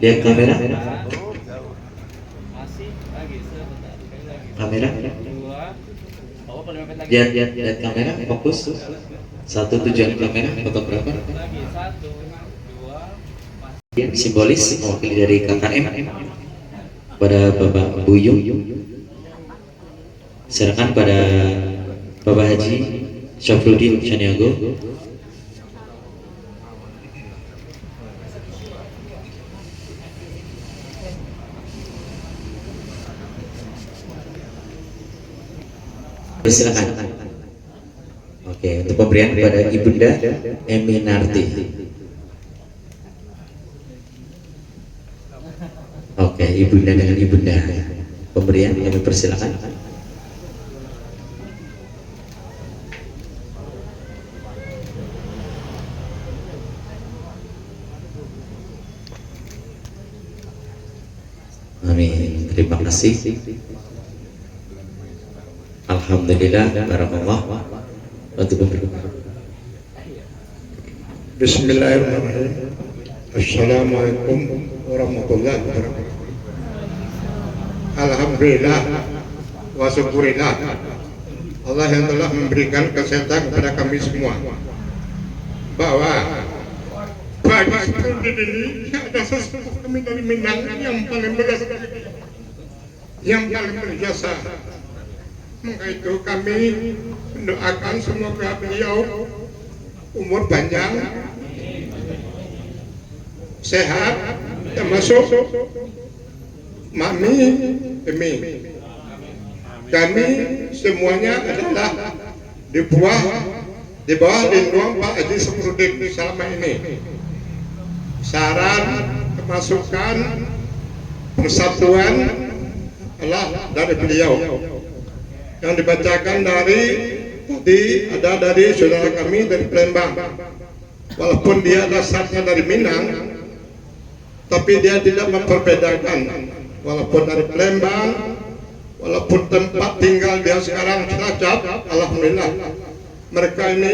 Lihat kamera. Kamera. Lihat kamera, fokus. Satu tujuan kamera, fotografer. Simbolis mewakili dari KKM pada Bapak Buyung. Silakan pada Bapak Haji Syafruddin Caniago. Silakan. Oke, untuk pemberian kepada Ibunda Eminarti. Oke, Ibunda dengan Ibunda. Pemberian kami persilakan. Amin. Terima kasih. Alhamdulillah, barakallah. Bismillahirrahmanirrahim. Assalamualaikum warahmatullahi wabarakatuh. Alhamdulillah wa syukurillah Allah yang telah memberikan kesehatan kepada kami semua, bahwa bagi student ini ada sesuatu kami dari Minang yang paling berjasa. Maka itu kami mendoakan semoga beliau umur panjang, sehat, termasuk Mami Emi. Kami semuanya adalah di bawah lindungan Pak Haji Syafruddin selama ini. Saran, kemasukan, persatuan adalah dari beliau. Yang dibacakan dari saudara kami dari Palembang. Walaupun dia dasarnya dari Minang, tapi dia tidak memperbedakan. Walaupun dari Palembang, walaupun tempat tinggal dia sekarang Cilacap, alhamdulillah mereka ini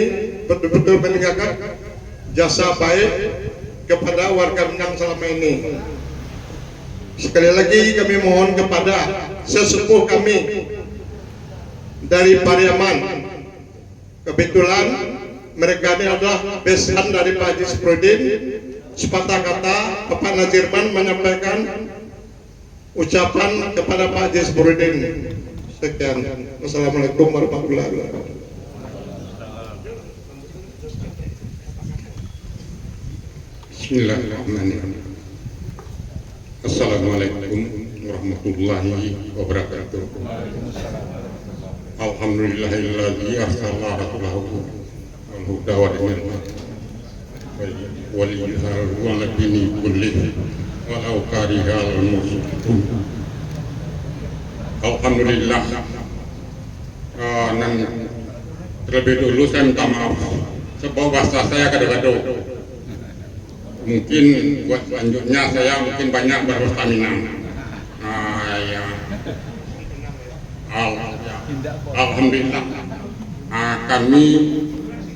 betul-betul meninggalkan jasa baik kepada warga Minang selama ini. Sekali lagi kami mohon kepada sesepuh kami dari Pariaman. Kebetulan mereka ini adalah besan dari Pak Haji Syafruddin. Sepatah kata Bapak Nazirman menyampaikan ucapan kepada Pak Haji Syafruddin. Sekian. Wassalamualaikum warahmatullahi wabarakatuh. Bismillahirrahmanirrahim. Assalamualaikum warahmatullahi wabarakatuh. Alhamdulillahilladzi arsala rasulahu wal huda wa dinil waliyuhal wa nabini kulli walau karihal musyrikun. Alhamdulillah. Dan terlebih dulu saya minta maaf sebab bahasa saya kadang-kadang mungkin buat selanjutnya saya mungkin banyak berbahasa Minang. Ya. Alhamdulillah, kami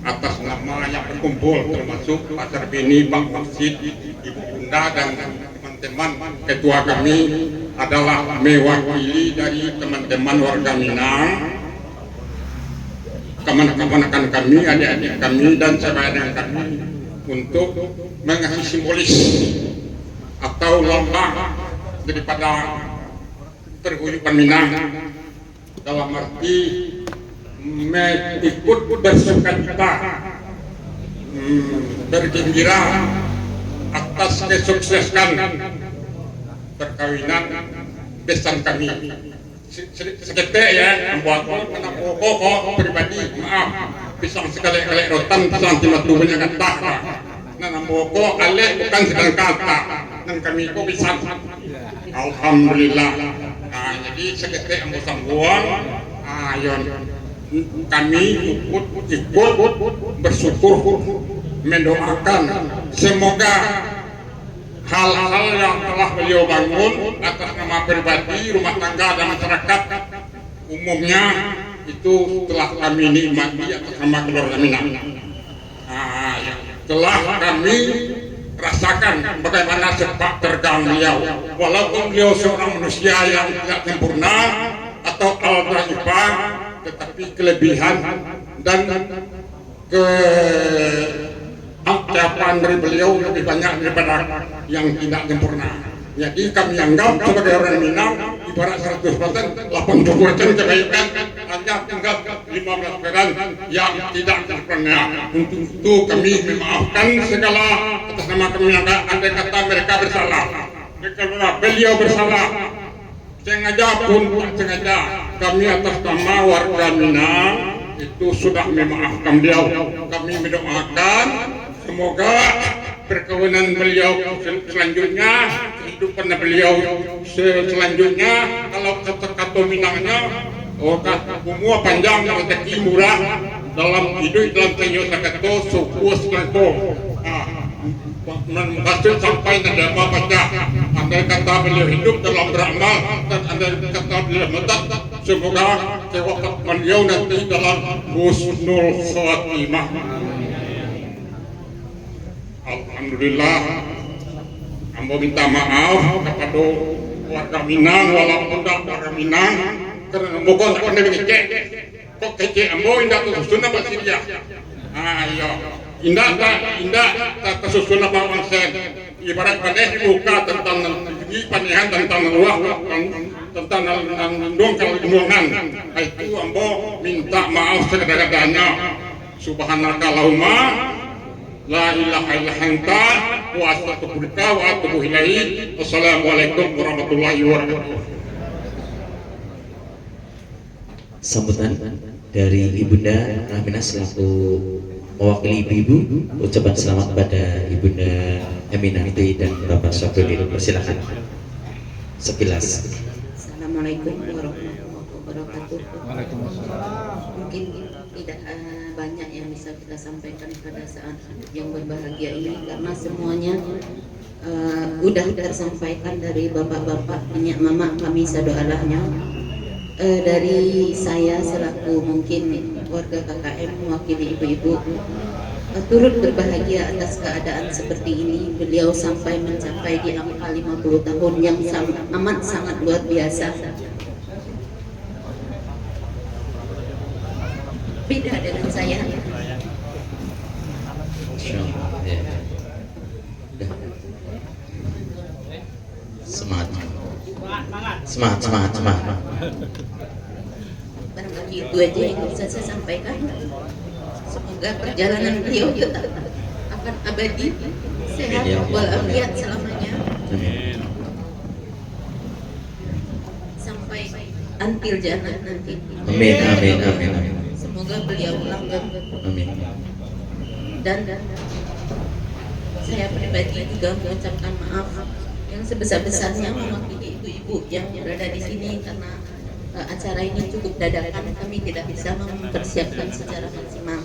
atas nama yang berkumpul termasuk Pak Sarbini, Pak Maksid, Ibu Bunda dan teman-teman ketua kami adalah mewakili dari teman-teman warga Minang, keponakan kami, adik-adik kami dan saudara kami untuk mengasih simbolis atau lambang daripada perguyuban Minang dalam arti ikut bersukacita bergembira atas kesuksesan perkawinan besan kami. Seketik ya, membuat pokok pribadi, maaf, pisang sekali-kali rotan, pisang timatu banyak kata. Nah, pokok alih bukan sedang kata, dan kami kok bisa. Alhamdulillah. Nah, jadi seketik ambo sangguang, ayon kami ikut bersyukur, mendoakan semoga hal-hal yang telah beliau bangun atas nama pribadi, rumah tangga dan masyarakat umumnya itu telah kami nikmati atas nama keluarga Minang. Nah, ya. Telah kami rasakan bagaimana sepak terjang beliau, walaupun beliau seorang manusia yang tidak sempurna atau al-dhaifah, tetapi kelebihan dan ucapan dari beliau lebih banyak daripada yang tidak sempurna. Jadi kami anggap sebagai orang Minang ibarat 100%, 80% kebaikan, hanya tinggal 15% yang tidak sempurna. Untuk itu kami memaafkan segala atas nama kami. Andai kata mereka bersalah, kalau beliau bersalah, sengaja pun tak sengaja, kami atas nama warga Minang itu sudah memaafkan beliau. Kami mendoakan semoga perkawinan beliau selanjutnya, kehidupan beliau selanjutnya, kalau kata Minangnya, umur panjang, rezeki murah, dalam hidup dalam tenyo sakato sukus kanto. Menghasil sampai nadama baca. Andai kata beliau hidup dalam beramal dan andai kata beliau mati, semoga kewaktu beliau nanti dalam husnul khatimah. Alhamdulillah, ambo minta maaf kepada warga Minang, walaupun tak warga Minang, karena bukan tak pernah ngecek. Kok kecek ambo indah kesusunan pasti dia. Ayo, indah tak kesusunan bawang sen. Ibarat paneh dibuka tentang segi panihan tentang luah, tentang dongkal lingkungan. Itu ambo minta maaf sekadar-kadarnya. Subhanakallahumma la ilaha illa anta wa astaghfiruka wa atubu ilaik. Wassalamualaikum warahmatullahi wabarakatuh. Sambutan dari Ibunda Rahminah selaku mewakili ibu-ibu, ucapan selamat pada Ibunda Eminanti dan Bapak Syafruddin. Persilakan sekilas. Assalamualaikum warahmatullahi wabarakatuh. Mungkin tidak banyak yang bisa kita sampaikan pada saat yang berbahagia ini karena semuanya udah tersampaikan dari bapak-bapak, minyak mama kami sadoalahnya. Dari saya selaku mungkin warga KKM mewakili ibu-ibu, turut berbahagia atas keadaan seperti ini. Beliau sampai mencapai di angka 50 tahun yang amat sangat luar biasa. Beda dengan saya. Semangat. Barangkali itu aja yang bisa saya sampaikan. Semoga perjalanan beliau tetap akan abadi, sehat walafiat selamanya. Sampai antil jannah nanti. Amin. Semoga beliau langgeng. Amin. Dan saya pribadi juga mengucapkan maaf yang sebesar-besarnya mewakili ibu-ibu yang berada di sini karena acara ini cukup dadakan, kami tidak bisa mempersiapkan secara maksimal.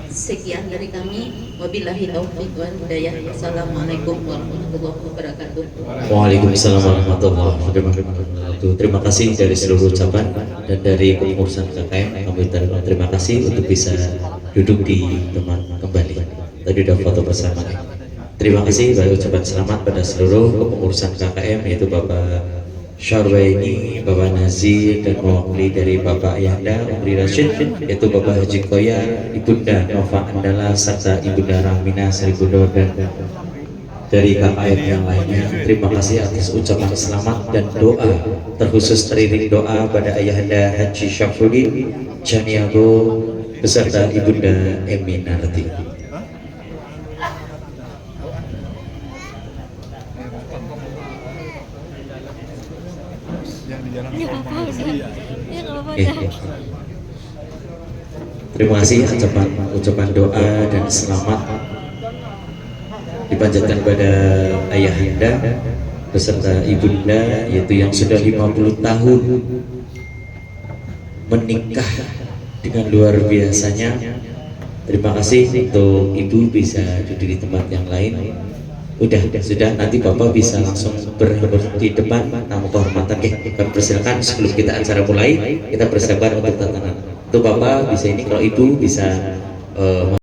Sekian dari kami, wabillahi taufiq wal hidayah. Wassalamualaikum warahmatullahi wabarakatuh. Waalaikumsalam warahmatullahi wabarakatuh. Terima kasih dari seluruh ucapan dan dari kepengurusan KKM. Kami ucapkan terima kasih untuk bisa duduk di tempat kembali. Tadi sudah foto bersama. Terima kasih bagi ucapan selamat pada seluruh kepengurusan KKM, yaitu Bapak Syarwaini, Bapak Nazir, dan mewakili dari Bapak Ayahanda Umri Rashid, yaitu Bapak Haji Koyar, Ibunda Nova Andala, serta Ibunda Rahminah Seribundor, dan dari KKM yang lainnya. Terima kasih atas ucapan selamat dan doa, terkhusus teriring doa pada Ayahanda Haji Syafruddin Janiago beserta Ibunda Eminarti. Terima kasih ucapan doa dan selamat dipanjatkan pada ayahanda beserta ibunda, yaitu yang sudah 50 tahun menikah dengan luar biasanya. Terima kasih untuk ibu, bisa duduk di tempat yang lain. Sudah, nanti bapak bisa langsung berhubung di depan tamu kehormatan. Kami persilakan sebelum kita acara mulai, kita persiapkan untuk tatanan. Untuk bapak bisa ini, kalau ibu bisa